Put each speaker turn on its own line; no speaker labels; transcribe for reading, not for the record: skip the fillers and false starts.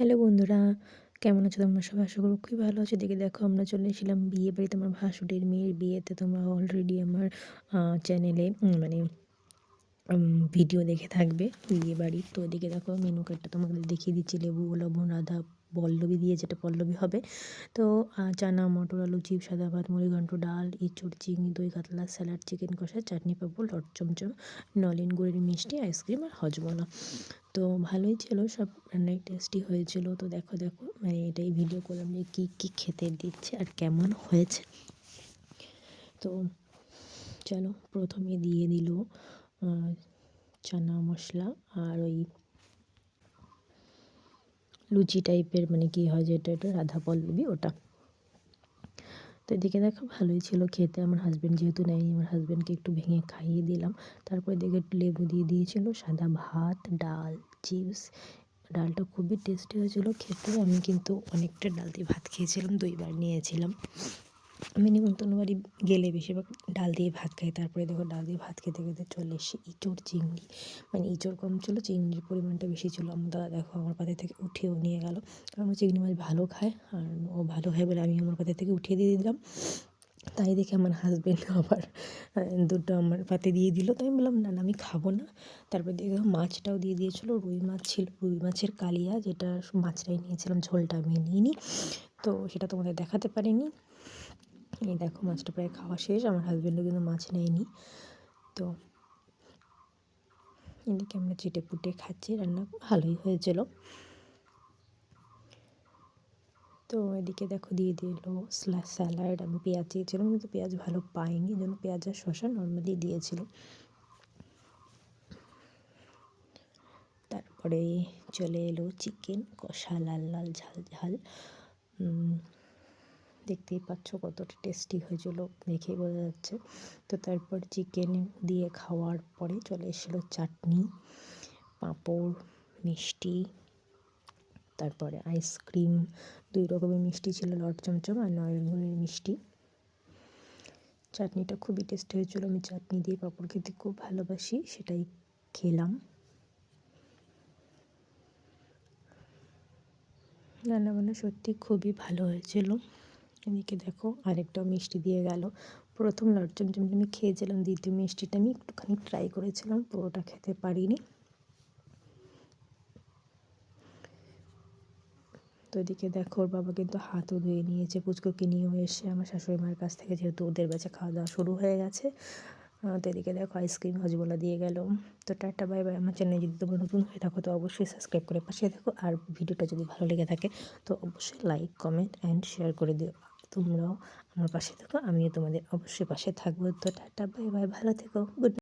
Hello বন্ধুরা, কেমন আছো তোমরা সবাই? আশা করি খুবই ভালো আছো। দেখো আমরা চলে এসেছিলাম বিয়ে বাড়িতে, আমার ভাসুরের মেয়ের বিয়েতে। তোমরা অলরেডি আমার চ্যানেলে মানে ভিডিও দেখে থাকবে বিয়ে বাড়ির। তো এদিকে দেখো মেনু কার্ডটা তোমাদের দেখিয়ে দিচ্ছি। লেবু, লবণ, আদা, পল্লবী দিয়ে, যেটা পল্লবী হবে। তো চানা, মটর, আলু চিপস, সাদা ভাত, মুড়িঘণ্ট, ডাল, এঁচোড়, চিংড়ি, দই কাতলা, স্যালাড, চিকেন কষা, চাটনি, পাঁপড়, লট চমচম, নলেন গুড়ের মিষ্টি, আইসক্রিম আর হজমোলা। তো ভালোই ছিল, সব রান্নাই টেস্টি হয়েছিল। তো দেখো মানে এটাই ভিডিও করলাম যে কী কী খেতে দিচ্ছে আর কেমন হয়েছে। তো চলো, প্রথমে দিয়ে দিল চানা মশলা আর ওই লুচি টাইপের, মানে কি হয় যেটা, এটা রাধা পল্লবী ওটা। তো এদিকে দেখো ভালোই ছিল খেতে। আমার হাজব্যান্ড যেহেতু নেয়নি, আমার হাজব্যান্ডকে একটু ভেঙে খাইয়ে দিলাম। তারপরে দেখে একটু লেবু দিয়ে দিয়েছিল, সাদা ভাত, ডাল, চিপস। ডালটা খুবই টেস্টি হয়েছিল খেতে। আমি কিন্তু অনেকটা ডাল দিয়ে ভাত খেয়েছিলাম, 2বার নিয়েছিলাম। আমি নিমন্ত্রণ বাড়ি গেলে বেশিরভাগ ডাল দিয়ে ভাত খাই। তারপরে দেখো ডাল দিয়ে ভাত খেতে খেতে চলে এসে ইঁচড় চিংড়ি, মানে ইঁচড় কম ছিল, চিংড়ির পরিমাণটা বেশি ছিল। আমার দাদা দেখো আমার পাতে থেকে উঠিয়েও নিয়ে গেল, কারণ ও চিংড়ি মাছ ভালো খায়, আর ও ভালো খায় বলে আমি আমার পাতে থেকে উঠিয়ে দিয়ে দিলাম। তাই দেখে আমার হাজব্যান্ড আবার দুটো আমার পাতে দিয়ে দিল। তো আমি বললাম না না, আমি খাবো না। তারপর দেখে মাছটাও দিয়ে দিয়েছিলো, রুই মাছ ছিল, রুই মাছের কালিয়া, যেটা মাছটাই নিয়েছিলাম, ঝোলটা আমি নিইনি। তো সেটা তোমাদের দেখাতে পারিনি। এই দেখো মাছটা প্রায় খাওয়া শেষ, আমার হাজব্যান্ডও কিন্তু মাছ নেয়নি। তো এদিকে আমরা চেটে পুটে খাচ্ছি, রান্না ভালোই হয়েছিল। তো এদিকে দেখো দিয়ে দিল স্যালাড। আমি পেঁয়াজ চেয়েছিলাম কিন্তু পেঁয়াজ ভালো পাইনি, এই জন্য পেঁয়াজ আর শসা নর্মালি দিয়েছিল। তারপরে চলে এলো চিকেন কষা, লাল লাল ঝাল ঝাল। দেখতেই পাচ্ছ কতটা টেস্টি হয়েছিল, দেখেই বোঝা যাচ্ছে। তো তারপর চিকেন দিয়ে খাওয়ার পরে চলে এসেছিলো চাটনি, পাঁপড়, মিষ্টি, তারপরে আইসক্রিম। 2 রকমের মিষ্টি ছিল, লট চমচম আর নলেন গুড়ের মিষ্টি। চাটনিটা খুবই টেস্টি হয়েছিল। আমি চাটনি দিয়ে পাঁপড় খেতে খুব ভালোবাসি, সেটাই খেলাম। রান্নাবান্না সত্যি খুবই ভালো হয়েছিল। এদিকে দেখো আরেকটাও মিষ্টি দিয়ে গেল। প্রথম লট চমচমটা আমি খেয়েছিলাম, দ্বিতীয় মিষ্টিটা আমি একটুখানি ট্রাই করেছিলাম, পুরোটা খেতে পারিনি। তো এদিকে দেখো ওর বাবা কিন্তু হাতও ধুয়ে নিয়েছে, পুচকুকে নিয়েও এসে আমার শাশুড়ি মার কাছ থেকে, যেহেতু ওদের বাচ্চা খাওয়া দাওয়া শুরু হয়ে গেছে। তো এদিকে দেখো আইসক্রিম হজমোলা দিয়ে গেল। তো টাটা বাই বাই। আমার চ্যানেলে যদি তোমরা নতুন হয়ে থাকো তো অবশ্যই সাবস্ক্রাইব করে পাশে দেখো, আর ভিডিওটা যদি ভালো লেগে থাকে তো অবশ্যই লাইক, কমেন্ট অ্যান্ড শেয়ার করে দিও। তোমরাও আমার পাশে থাকো, আমিও তোমাদের অবশ্যই পাশে থাকবো। তো টাটা বাই বাই, ভালো থেকো, গুড।